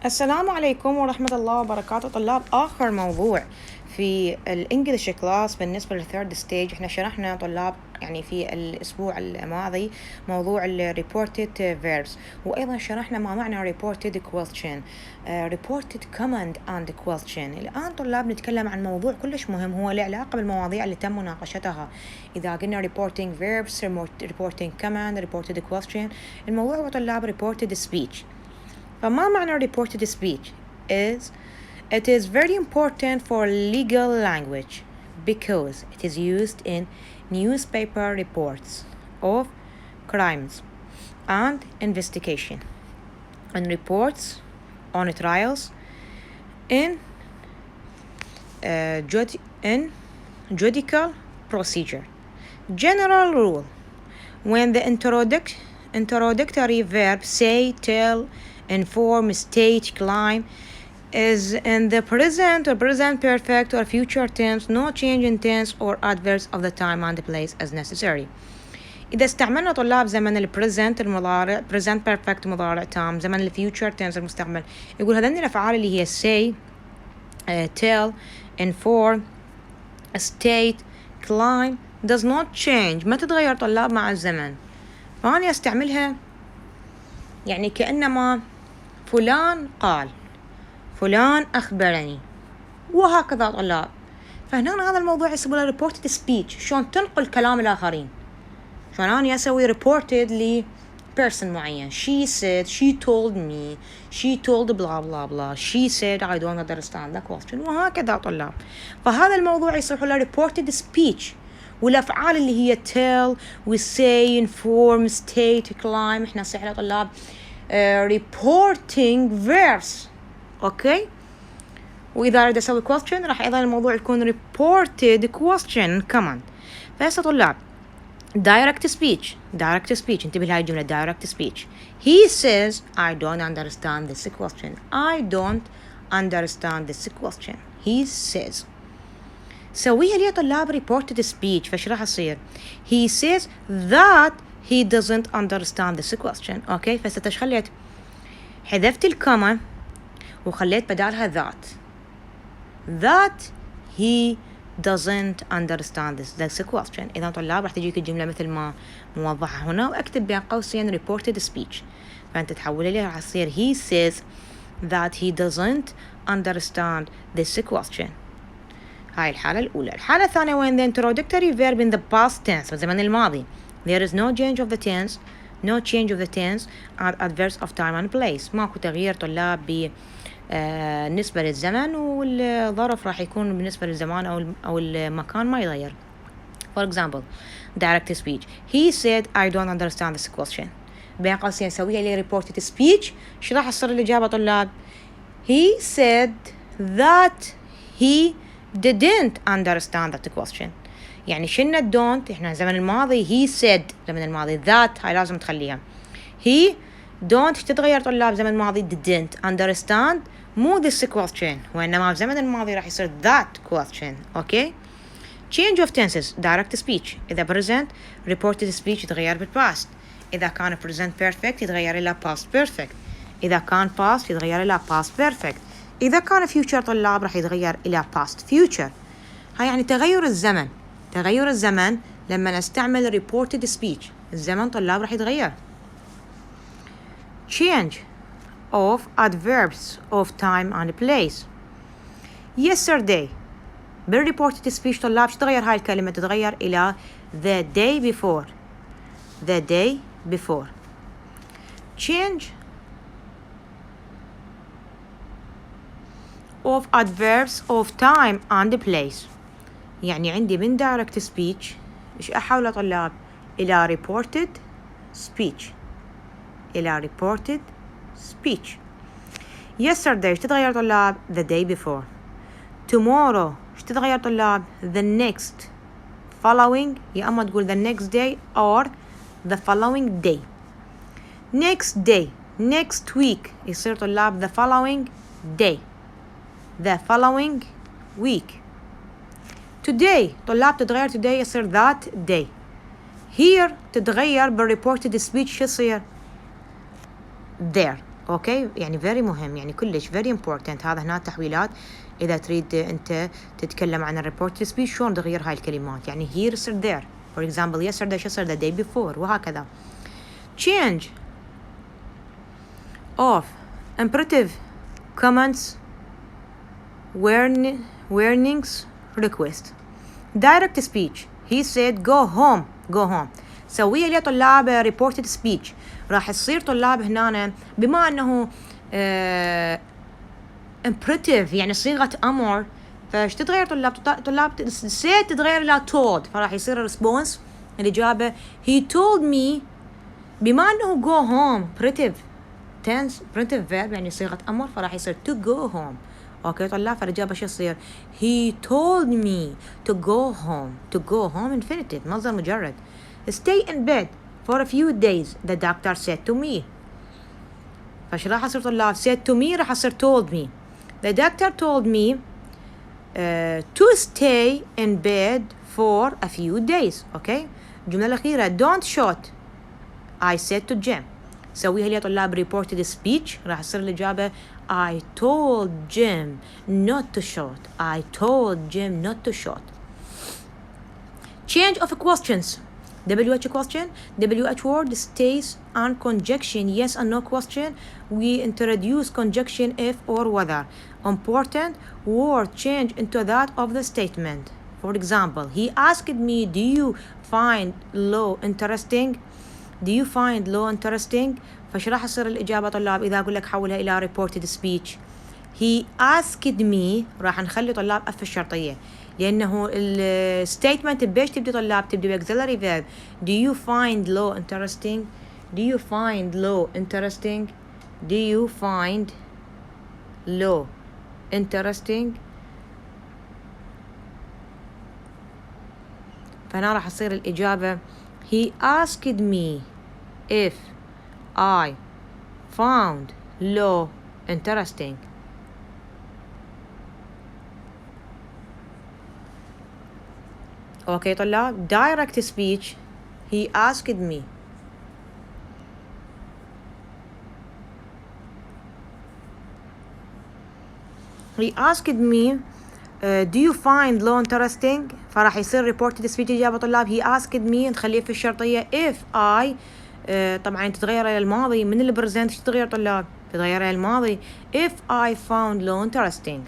السلام عليكم ورحمة الله وبركاته طلاب. آخر موضوع في الإنجليش كلاس بالنسبة للثيرد ستيج احنا شرحنا طلاب يعني في الأسبوع الماضي موضوع ال reported verbs، وأيضا شرحنا ما معنى reported question reported command and question. الآن طلاب نتكلم عن موضوع كلش مهم هو له علاقة بالمواضيع اللي تم مناقشتها. إذا قلنا reporting verbs reporting command reported question، الموضوع هو طلاب reported speech. فما معنى reported speech it is very important for legal language because it is used in newspaper reports of crimes and investigation and reports on trials in judicial procedure. General rule: when the introductory verb say, tell, inform, state, claim is in the present or present perfect or future tense, no change in tense or adverbs of the time and place as necessary. إذا استعملنا طلاب زمن البريزنت المضارع present perfect مضارع تام، زمن الفيوتشر tense المستقبل، يقول هذين الأفعال اللي هي say, tell, inform, state, claim does not change، ما تتغير طلاب مع الزمن. فأنا أستعملها يعني كأنما فلان قال، فلان أخبرني، وهكذا طلاب. فهنا هذا الموضوع يسمونه reported speech، شلون تنقل كلام الآخرين، شلون أنا أسوي reported ل person معين. She said, she told me, she told blah blah blah, she said I don't understand the question، وهكذا طلاب. فهذا الموضوع يصح له reported speech، والأفعال اللي هي tell و say inform state claim إحنا نصح له طلاب reporting verbs. أوكي، وإذا أريد أسوي question راح أيضا الموضوع يكون reported question كمان. فهسه طلاب direct speech انتبه لهاي الجملة direct speech. He says I don't understand this question. I don't understand this question. He says. سويها لي طلاب reported speech. فش راح يصير؟ He says that he doesn't understand this question. أوكي، فستش خليت حذفت الكوما وخليت بدالها that he doesn't understand this question. إذا طلاب راح تجيك الجملة مثل ما موضحة هنا، وأكتب بين قوسين reported speech. فأنت تحول لي راح يصير he says that he doesn't understand this question. هاي الحالة الأولى. الحالة الثانية when the introductory verb in the past tense الزمن الماضي there is no change of the tense and adverbs of time and place. ماكو تغيير طلاب بالنسبة للزمن، والظرف راح يكون بالنسبة للزمان أو المكان ما يغير. For example direct speech he said I don't understand this question. بين قوسين نسويها لي reported speech. شو راح تصير الإجابة طلاب؟ he said that he didn't understand that question. يعني شلنا don't احنا زمن الماضي he said زمن الماضي that هاي لازم تخليها. he don't تتغير طلاب زمن الماضي didn't understand مو this question، وإنما في زمن الماضي راح يصير that question. أوكي. change of tenses direct speech إذا present reported speech يتغير بالpast، إذا كان present perfect يتغير إلى past perfect، إذا كان past يتغير إلى past perfect، إذا كان future طلاب راح يتغير إلى past future. هاي يعني تغير الزمن لما نستعمل reported speech الزمن طلاب راح يتغير. change of adverbs of time and place. yesterday بالreported speech طلاب شو تغير هاي الكلمة؟ تتغير إلى the day before. change of adverbs of time and place يعني عندي من direct speech إيش أحوله طلاب إلى reported speech. yesterday إيش تتغير طلاب؟ the day before. tomorrow إيش تتغير طلاب؟ the next. following يا أما تقول the next day or the following day. next week يصير طلاب the following day the following week. today طلاب تتغير today يصير that day. here تتغير بالreported speech يصير there. اوكي يعني very مهم، يعني كلش very important. هذا هنا تحويلات اذا تريد انت تتكلم عن الريبورت سبيتش شلون تغير هاي الكلمات، يعني here صار there for example yesterday شو صار the day before وهكذا. change of imperative comments warnings request. direct speech he said go home سويها لي طلاب reported speech. راح تصير طلاب هنا بما انه imperative يعني صيغة أمر، فايش تتغير طلاب said تتغير إلى told، فراح يصير response الإجابة he told me. بما أنه go home imperative tense imperative verb يعني صيغة أمر، فراح يصير to go home. أوكي طلاب، فالإجابة شو تصير he told me to go home infinitive مصدر مجرد. stay in bed for a few days the doctor said to me. فايش راح يصير طلاب said to me راح يصير told me. the doctor told me to stay in bed for a few days. أوكي الجملة الأخيرة don't shoot I said to Jim. سويها لي طلاب reported speech راح يصير الإجابة I told Jim not to shoot. I told Jim not to shoot. change of questions. WH question, WH word stays on conjunction yes and no question. We introduce conjunction if or whether. Important word change into that of the statement. For example, he asked me, do you find law interesting? Do you find law interesting? فش راح يصير الإجابة طلاب إذا أقول لك حولها إلى reported speech. He asked me راح نخلي طلاب F الشرطية، لأنه الستيتمنت بيش تبدي طلاب تبدي auxiliary verb. Do you find law interesting? Do you find law interesting? Do you find law interesting? فهنا راح تصير الإجابة He asked me if I found law interesting. Okay طلاب direct speech he asked me. He asked me do you find law interesting؟ فراح يصير reported speech إجابة طلاب he asked me نخليه في الشرطية if I طبعا تتغير إلى الماضي من البريزنت شو تتغير طلاب؟ تتغير إلى الماضي if I found law interesting.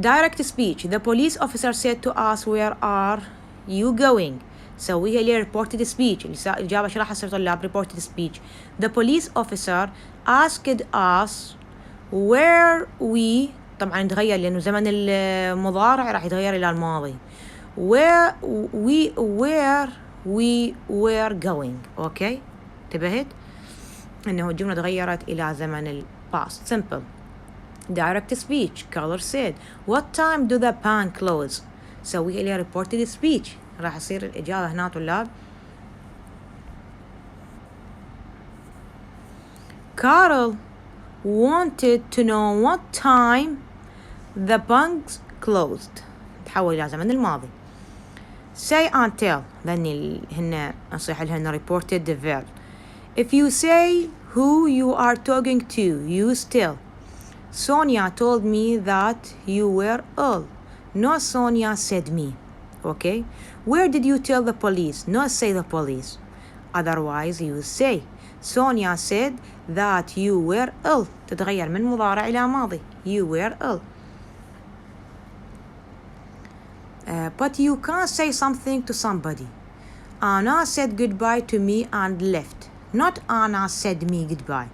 direct speech the police officer said to us where are you going. سويها لي reported speech الإجابة شو راح يصير طلاب reported speech. the police officer asked us where we طبعا يتغير لأنه زمن المضارع راح يتغير إلى الماضي where we were going. أوكي انتبهت أنه الجملة تغيرت إلى زمن ال past simple. direct speech caller said what time do the bank close. سوي إليها reported speech راح يصير الإجابة هنا طلاب Carol wanted to know what time the banks closed. تحول إلى زمن الماضي. say and tell ذني هن نصيح لهن reported the verb. if you say who you are talking to use tell. Sonia told me that you were ill. No Sonia said me. Okay. where did you tell the police? Not say the police. otherwise you say Sonia said that you were ill. تتغير من مضارع إلى ماضي. you were ill. But you can't say something to somebody. Anna said goodbye to me and left. Not Anna said me goodbye.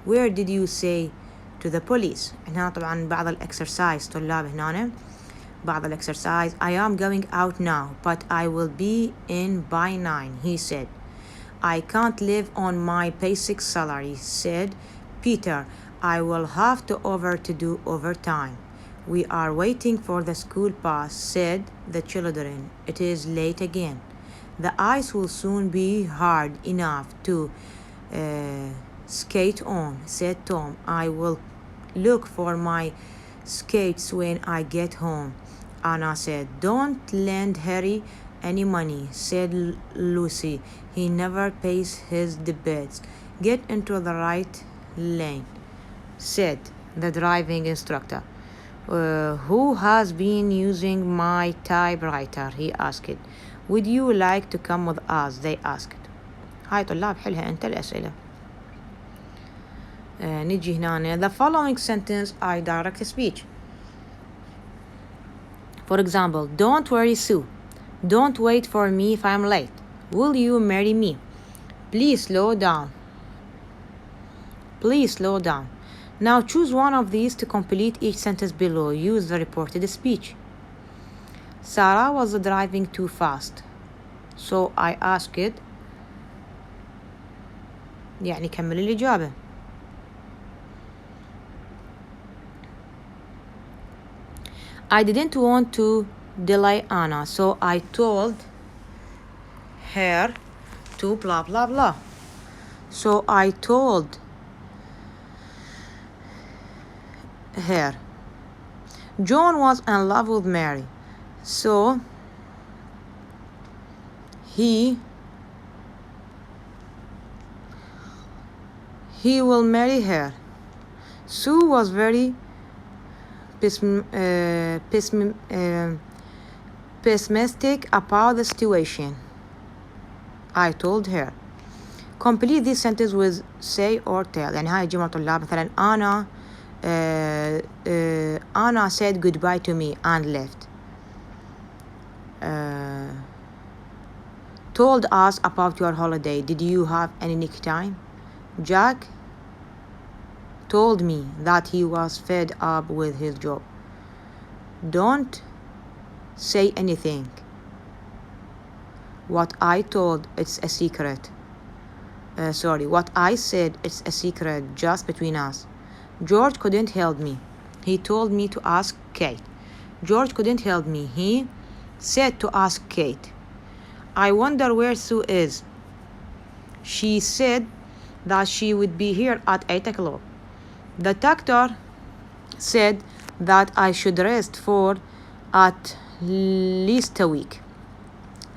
Where did you say to the police? هنا طبعا بعض الexercise طلاب هنا بعض الexercise. I am going out now but I will be in by 9. He said. I can't live on my basic salary, said Peter. I will have to do overtime. We are waiting for the school bus, said the children. It is late again. The ice will soon be hard enough to skate on, said Tom. I will look for my skates when I get home. Anna said. Don't lend Harry any money, said Lucy. He never pays his debts. Get into the right lane, said the driving instructor. Who has been using my typewriter? He asked. Would you like to come with us? They asked. هاي طلاب حلها أنت الأسئلة. نجي هنا. The following sentence I direct speech. For example, don't worry, Sue. Don't wait for me if I'm late. Will you marry me? Please slow down. Please slow down. Now choose one of these to complete each sentence below. Use the reported speech. Sarah was driving too fast. So I asked. يعني كمل الإجابة. I didn't want to delay Anna, so I told her to blah blah blah. So I told her. John was in love with Mary, so he will marry her. Sue was very pessimistic about the situation. I told her. Complete this sentence with say or tell. يعني هاي جملة طلاب مثلا Anna said goodbye to me and left. Told us about your holiday. Did you have any nickname? Jack told me that he was fed up with his job. Don't say anything. What I told, it's a secret. What I said, it's a secret just between us. George couldn't help me. He told me to ask Kate. George couldn't help me. He said to ask Kate. I wonder where Sue is. She said that she would be here at 8 o'clock. The doctor said that I should rest for at least a week.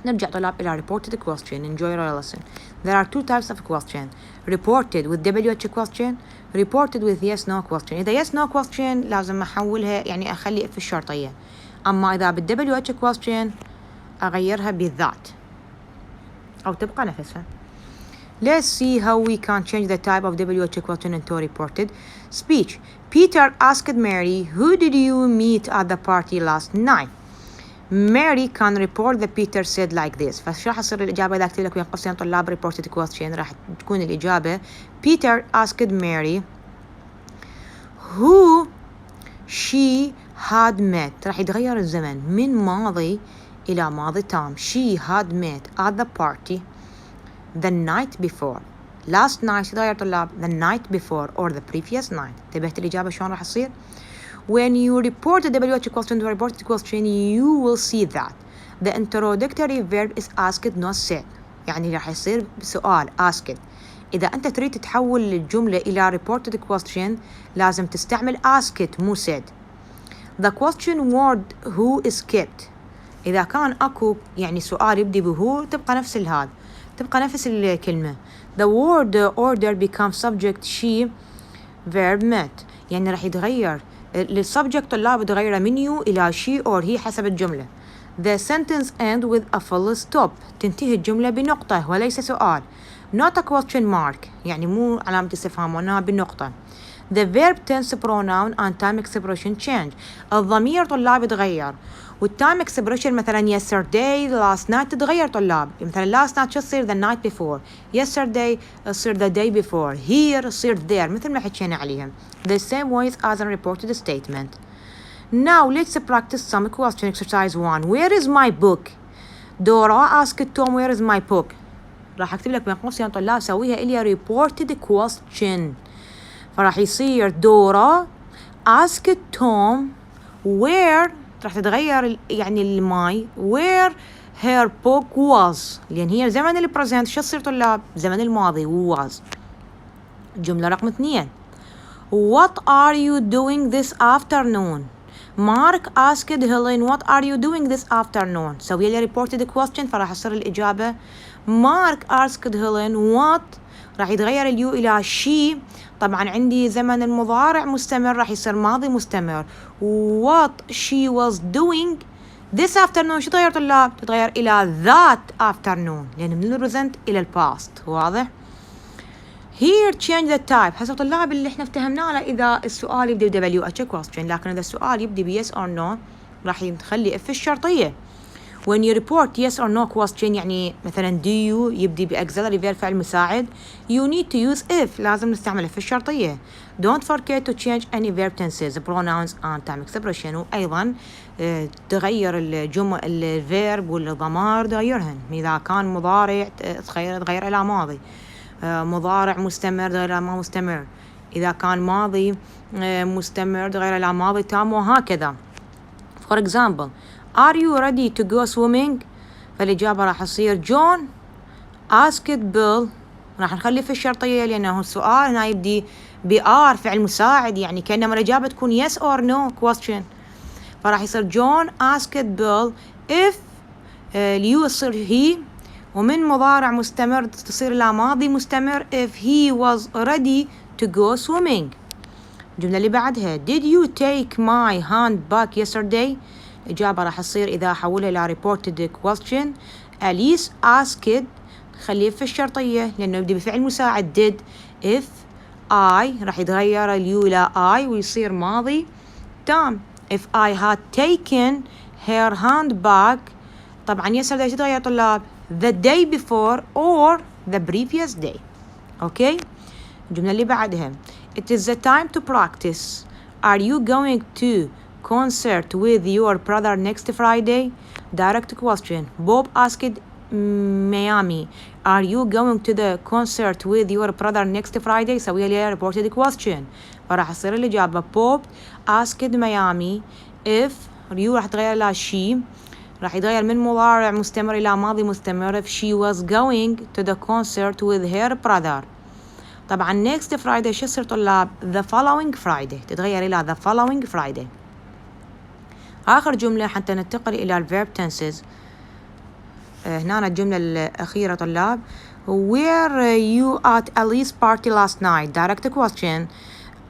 نرجع طلاب إلى reported question. Enjoy your lesson. There are two types of question. Reported with WH question. Reported with yes no question. إذا yes no question لازم أحولها يعني أخلي في الشرطية. أما إذا بالWH question أغيرها بالذات أو تبقى نفسها. Let's see how we can change the type of WH question into reported speech. Peter asked Mary, who did you meet at the party last night? Mary can report that Peter said like this. فش راح تصير الإجابة إذا أكتب لك بين قوسين طلاب reported question راح تكون الإجابة Peter asked Mary who she had met. راح يتغير الزمن من ماضي إلى ماضي تام. She had met at the party the night before. Last night يتغير طلاب the night before or the previous night. انتبهت الإجابة شلون راح تصير؟ When you report the WH question to a reported question, you will see that the introductory verb is asked not said. يعني راح يصير سؤال asked. إذا أنت تريد تحول الجملة إلى reported question لازم تستعمل asked مو said. The question word who is kept. إذا كان أكو يعني سؤال يبدي بهو تبقى نفس الهاد تبقى نفس الكلمة. The word order becomes subject she verb met. يعني راح يتغير السبجكت طلاب تغير من you إلى she or he حسب الجملة. The sentence ends with a full stop. تنتهي الجملة بنقطة وليس سؤال. Not a question mark. يعني مو علامة استفهام وإنها بالنقطة. The verb tense pronoun and time expression change. الضمير طلاب يتغير. والtime expression مثلا yesterday last night تتغير طلاب. مثلا last night شو تصير the night before. Yesterday تصير the day before. Here تصير there مثل ما حكينا عليها. The same way as a reported statement. Now let's practice some question. Exercise 1. Where is my book? Dora asked Tom where is my book. راح أكتب لك بين قوسين طلاب سويها إلي reported question. فراح يصير Dora asked Tom where راح تتغير يعني الماي where her book was لأن هي زمن البريزنت شو تصير طلاب زمن الماضي was. جملة رقم 2. What are you doing this afternoon? Mark asked Helen what are you doing this afternoon. سوي لي reported question فراح تصير الإجابة Mark asked Helen what راح يتغير اليو إلى she. طبعا عندي زمن المضارع مستمر راح يصير ماضي مستمر. what she was doing this afternoon شو تغير طلاب؟ تتغير إلى that afternoon لأن من البريزنت إلى الباست. واضح؟ here change the type. حسب طلاب اللي احنا افتهمناه له إذا السؤال يبدأ ب WH question، لكن إذا السؤال يبدأ ب yes or no راح نخلي if الشرطية. when you report yes or no question يعني مثلا do you يبدي ب auxiliary verb فعل مساعد you need to use if لازم نستعمل if الشرطية. don't forget to change any verb tenses pronouns and time expression. وأيضا تغير الجمل الفيرب والضمائر تغيرهن. إذا كان مضارع تغير إلى ماضي، مضارع مستمر تغير إلى ما مستمر، إذا كان ماضي مستمر تغير إلى ماضي تام، وهكذا. for example are you ready to go swimming؟ فالإجابة راح تصير John asked Bill. راح نخلي في الشرطية لأنه السؤال هنا يبدي ب are فعل مساعد، يعني كأنما الإجابة تكون yes or no question. فراح يصير John asked Bill if اليو يصير he، ومن مضارع مستمر تصير إلى ماضي مستمر if he was ready to go swimming. الجملة اللي بعدها did you take my handbag yesterday؟ الإجابة راح تصير إذا حولها إلى reported question Alice asked، خليه في الشرطية لأنه يبدأ بفعل مساعد did. if I راح يتغير اليو إلى I ويصير ماضي تام. if I had taken her handbag طبعا yesterday تتغير طلاب the day before or the previous day. أوكي. الجملة اللي بعدها it is the time to practice. are you going to concert with your brother next Friday؟ direct question. Bob asked Miami are you going to the concert with your brother next Friday؟ سوي لي reported question. فراح تصير الإجابة Bob asked Miami if you راح تغير إلى she، راح يتغير من مضارع مستمر إلى ماضي مستمر if she was going to the concert with her brother. طبعا next Friday شو يصير طلاب؟ the following Friday، تتغير إلى the following Friday. آخر جملة حتى ننتقل إلى الverb tenses. هنا الجملة الأخيرة طلاب were you at Alice's party last night؟ direct question.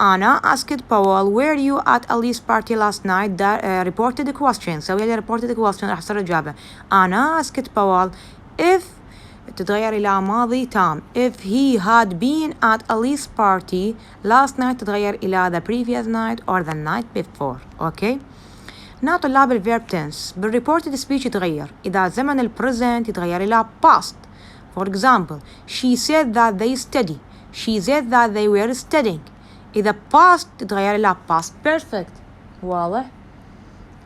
Anna asked Paul were you at Alice's party last night؟ reported question. سوي لي reported question راح تصير الإجابة Anna asked Paul if تتغير إلى ماضي تام if he had been at Alice's party last night تتغير إلى the previous night or the night before. أوكي. هنا طلاب الverb tense بالreported speech يتغير. إذا زمن البريزنت يتغير إلى past. for example she said that they study. she said that they were studying. إذا past تتغير إلى past perfect. واضح؟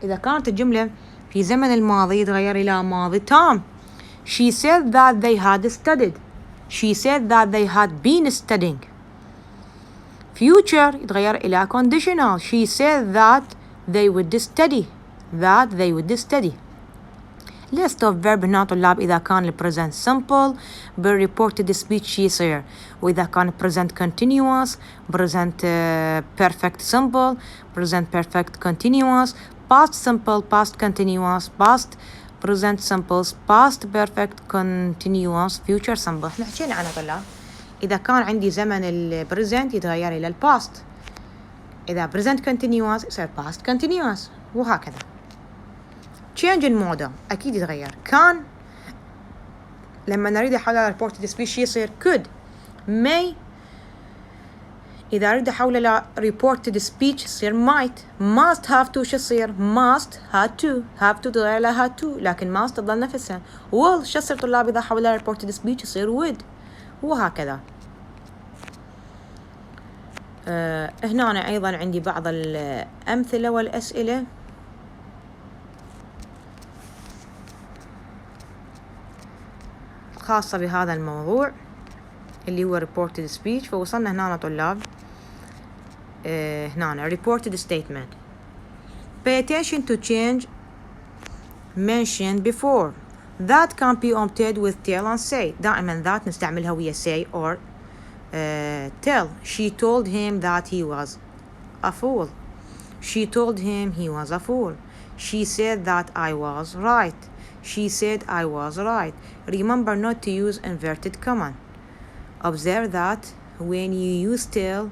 إذا كانت الجملة في زمن الماضي يتغير إلى ماضي تام. she said that they had studied. she said that they had been studying. future يتغير إلى conditional. she said that they would study. that they would study. list of verb هنا طلاب إذا كان present simple بالreported speech يصير، وإذا كان present continuous present perfect simple present perfect continuous past simple past continuous past present simple past perfect continuous future simple. احنا حكينا عنها طلاب. إذا كان عندي زمن البريزنت يتغير إلى الباست، إذا present continuous يصير past continuous، وهكذا. change in model أكيد يتغير. كان لما نريد أحولها reported speech يصير could. may إذا أريد أحولها reported speech يصير might. must have to شو يصير must had to have to تغير لها had to، لكن must تظل نفسها. will شو يصير طلاب إذا حولها reported speech يصير would، وهكذا. هنا أنا أيضا عندي بعض الأمثلة والأسئلة. خاصة بهذا الموضوع اللي هو reported speech. فوصلنا هنا طلاب هنا reported statement. pay attention to change mentioned before that can be omitted with tell and say. دائما that نستعملها ويا say or tell. she told him that he was a fool. she told him he was a fool. she said that I was right. she said I was right. remember not to use inverted comma. Observe that when you use still,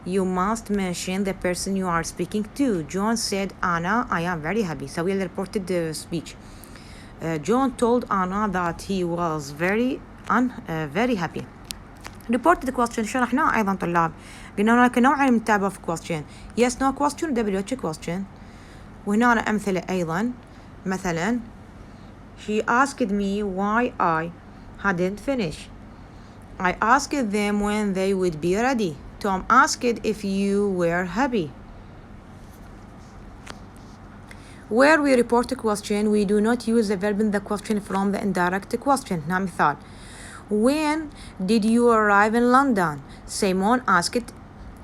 you must mention the person you are speaking to. John said, Anna, I am very happy. So we reported the speech. John told Anna that he was very happy. Reported question شرحناه أيضا طلاب. قلنا هناك نوعين من type of question. Yes, no question, WH question. وهنا أمثلة أيضا. مثلا She asked me why I hadn't finished. I asked them when they would be ready. Tom asked if you were happy. Where we report a question, we do not use the verb in the question from the indirect question. هنا مثال. When did you arrive in London? Simon asked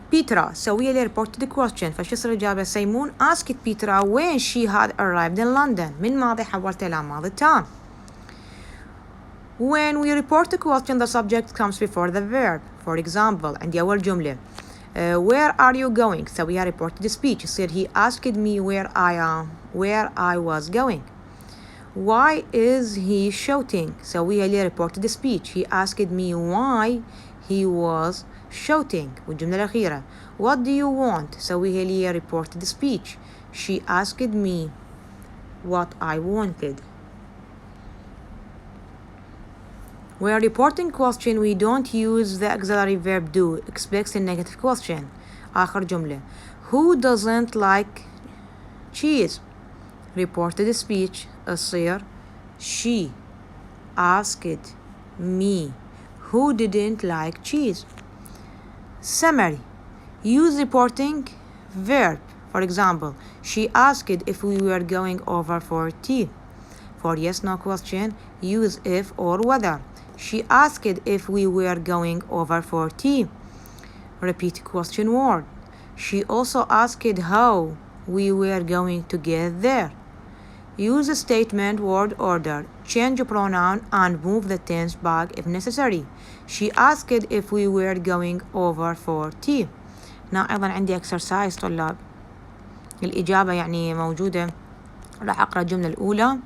Petra. So we reported the question. فشو يصير الإجابة؟ Simon asked Petra when she had arrived in London. من ماضي حولته إلى ماضي تام. When we report a question, the subject comes before the verb. For example, عندي أول جملة where are you going? So we reported the speech. Said he asked me where I was going. Why is he shouting? So we reported the speech. He asked me why he was shouting. والجملة الأخيرة what do you want? So we reported the speech. She asked me what I wanted. When reporting question, we don't use the auxiliary verb do. Expects a negative question. آخر جملة who doesn't like cheese? Reported the speech. الصير she asked me who didn't like cheese. Summary. Use reporting verb. For example, she asked if we were going over for tea. For yes no question, use if or whether. She asked if we were going over for tea. Repeat question word. She also asked how we were going to get there. Use a statement word order. Change a pronoun and move the tense back if necessary. She asked if we were going over for tea. هنا أيضا عندي exercise طلاب. الإجابة يعني موجودة. راح أقرأ الجملة الأولى.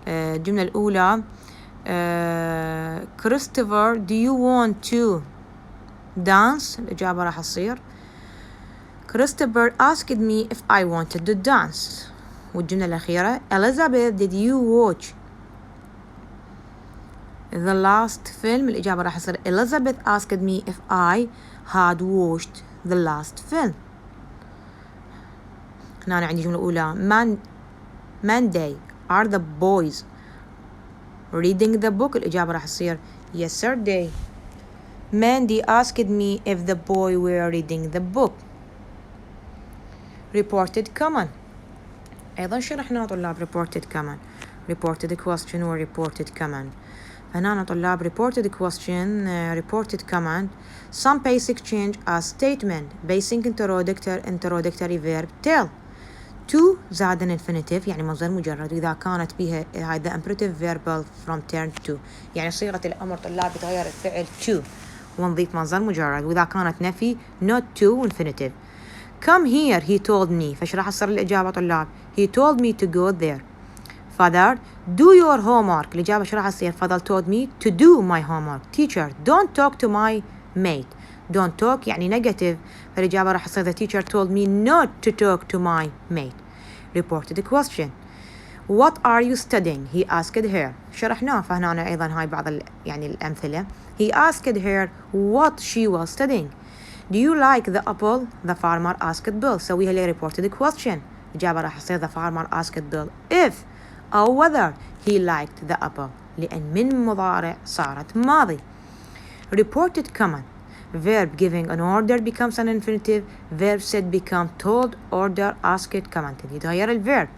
الجملة الأولى Christopher, do you want to dance? الإجابة راح تصير Christopher asked me if I wanted to dance. والجملة الأخيرة Elizabeth, did you watch the last film? الإجابة راح تصير Elizabeth asked me if I had watched the last film. هنا أنا عندي جملة أولى Monday are the boys reading the book? الإجابة راح تصير yesterday. Mandy asked me if the boy were reading the book. Reported common. أيضا شرحنا طلاب reported common. Reported question or reported command. هنا طلاب reported question reported command. Some basic change as statement. Basic introductory verb tell. To زاد infinitive يعني مصدر مجرد وإذا كانت بها هذا imperative verbal from turn to يعني صيغة الأمر طلاب بتغير الفعل to ونضيف مصدر مجرد وإذا كانت نفي not to infinitive. Come here he told me. فش راح تصير الإجابة طلاب he told me to go there. Father do your homework. الإجابة شو راح تصير فضل told me to do my homework. Teacher don't talk to my mate. don't talk يعني negative فالإجابة راح تصير the teacher told me not to talk to my mate. Reported the question. What are you studying? He asked her. شرحناه فهنا أيضا هاي بعض يعني الأمثلة. He asked her what she was studying. Do you like the apple? The farmer asked Bill. So we reported the question. الإجابة راح تصير the farmer asked Bill if أو whether he liked the apple لأن من مضارع صارت ماضي. Reported command. Verb giving an order becomes an infinitive. Verb said become told, order, asked, commanded. يتغير الverb.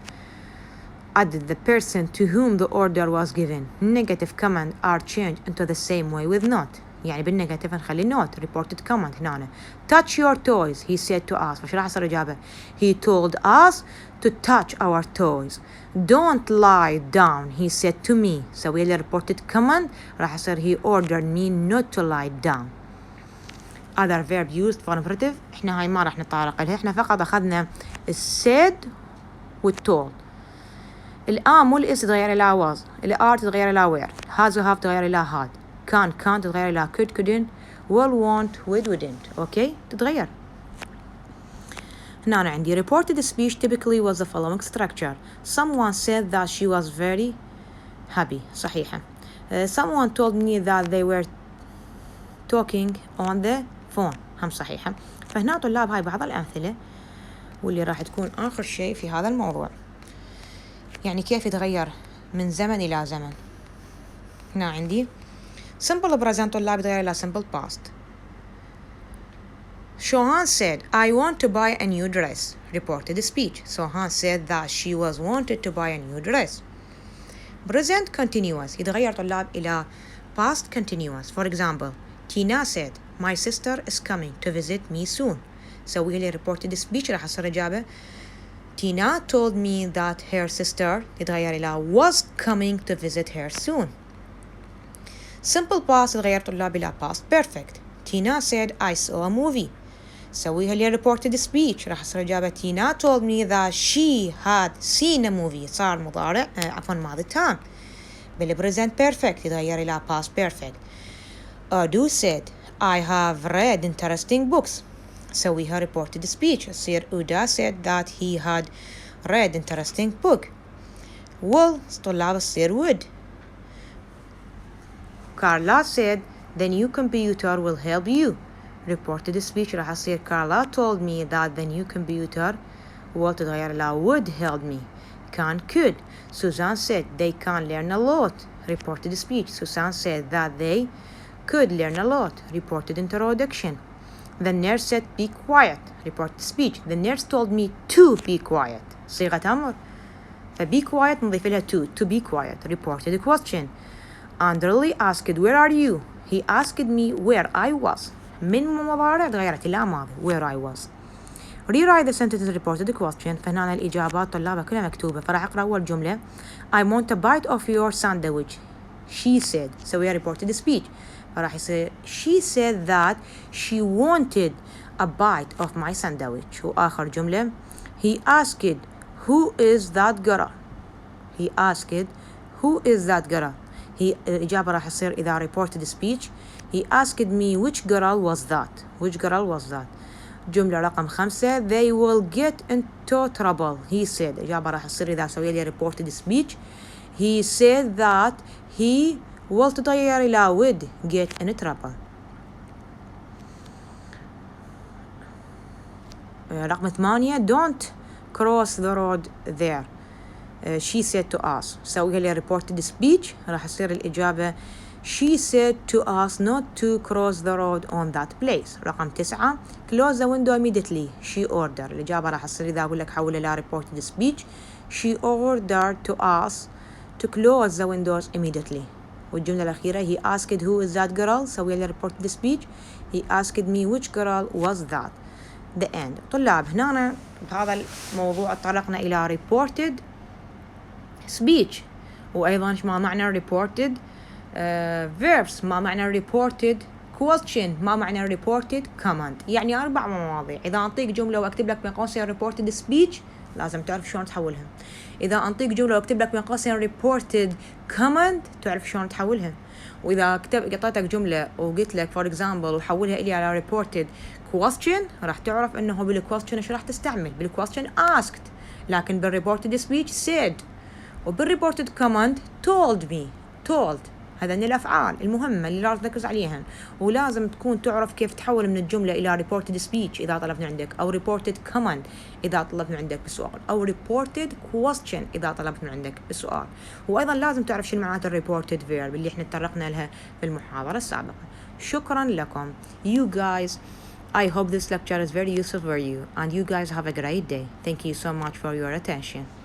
Added the person to whom the order was given. Negative command are changed into the same way with not. يعني بالنيجاتيف نخلي not. Reported command هنا. Touch your toys. He said to us. فش راح يصير إجابة? He told us to touch our toys. Don't lie down. He said to me. So we reported command راح يصير he ordered me not to lie down. other verb used for imperative احنا هاي ما راح نتطرق لها احنا فقط اخذنا said والtold. الآن مو الإس تغير إلى was الآر تغير إلى where has و have تغير إلى had can't تتغير إلى could couldn't will want would wouldn't. أوكي تتغير. هنا أنا عندي reported speech typically was the following structure. Someone said that she was very happy. صحيحة. Someone told me that they were talking on the phone. هم صحيحة. فهنا طلاب هاي بعض الأمثلة واللي راح تكون آخر شيء في هذا الموضوع. يعني كيف يتغير من زمن إلى زمن. هنا عندي simple present طلاب يتغير إلى simple past. Shohan said, I want to buy a new dress. Reported speech. Shohan said that she was wanted to buy a new dress. Present continuous يتغير طلاب إلى past continuous. For example, Tina said, my sister is coming to visit me soon. سوي لي reported speech راح أصير إجابة. Tina told me that her sister يتغير إلى was coming to visit her soon. Simple past يتغير طلاب إلى past perfect. Tina said, I saw a movie. سويها لي reported speech راح أصير إجابة Tina told me that she had seen a movie. صار مضارع عفوا ماضي تام. بالpresent perfect يتغير إلى past perfect. Adu said, I have read interesting books. سويها reported speech يصير Uda said that he had read interesting book. will طلاب يصير would. Carla said, the new computer will help you. Reported speech راح يصير Carla told me that the new computer will تتغير إلى would help me. Can could. Susan said they can learn a lot. Reported speech. Susan said that they could learn a lot. Reported introduction. The nurse said be quiet. Reported speech. The nurse told me to be quiet. صيغة أمر. be quiet نضيف لها to be quiet. Reported question. Anderley asked where are you? He asked me where I was. من مضارع تغيرت إلى ماضي where I was. Rewrite the sentence reported question. فهنا الإجابات طلابة كلها مكتوبة فراح أقرأ أول جملة. I want a bite of your sandwich. She said. سويها reported speech. فراح يصير she said that she wanted a bite of my sandwich. وآخر جملة. He asked who is that girl? He asked who is that girl? الإجابة راح يصير إذا reported speech. He asked me which girl was that? Which girl was that? جملة رقم 5. They will get into trouble. He said. الإجابة راح يصير إذا سوي لي reported speech. He said that he will تتغير إلى would get in trouble. رقم 8. Don't cross the road there. She said to us. سويها لي reported speech. راح يصير الإجابة She said to us not to cross the road on that place. رقم 9. Close the window immediately. She ordered. الإجابة راح تصير إذا أقول لك حول إلى reported speech. She ordered to us to close the windows immediately. والجملة الأخيرة He asked who is that girl. سوي لي reported speech. He asked me which girl was that. The end. طلاب هنا بهذا الموضوع اتطرقنا إلى reported speech وأيضا ما معنى reported verbs ما معنى reported question ما معنى reported command. يعني 4 مواضيع. إذا أنطيك جملة وأكتب لك بين قوسين reported speech لازم تعرف شلون تحولها. إذا أنطيك جملة وأكتب لك بين قوسين reported command تعرف شلون تحولها. وإذا قطيتك جملة وقلت لك for example وحولها إلي على reported question راح تعرف إنه بالquestion إيش راح تستعمل. بالquestion asked لكن بالreported speech said وبالreported command told me told. هذا من الأفعال المهمة اللي لازم تركز عليها ولازم تكون تعرف كيف تحول من الجملة إلى reported speech إذا طلبنا عندك أو reported command إذا طلبنا عندك بسؤال أو reported question إذا طلبنا عندك بسؤال. وأيضا لازم تعرف شو معنات reported verb اللي إحنا تطرقنا لها في المحاضرة السابقة. شكرا لكم. You guys, I hope this lecture is very useful for you and you guys have a great day. Thank you so much for your attention.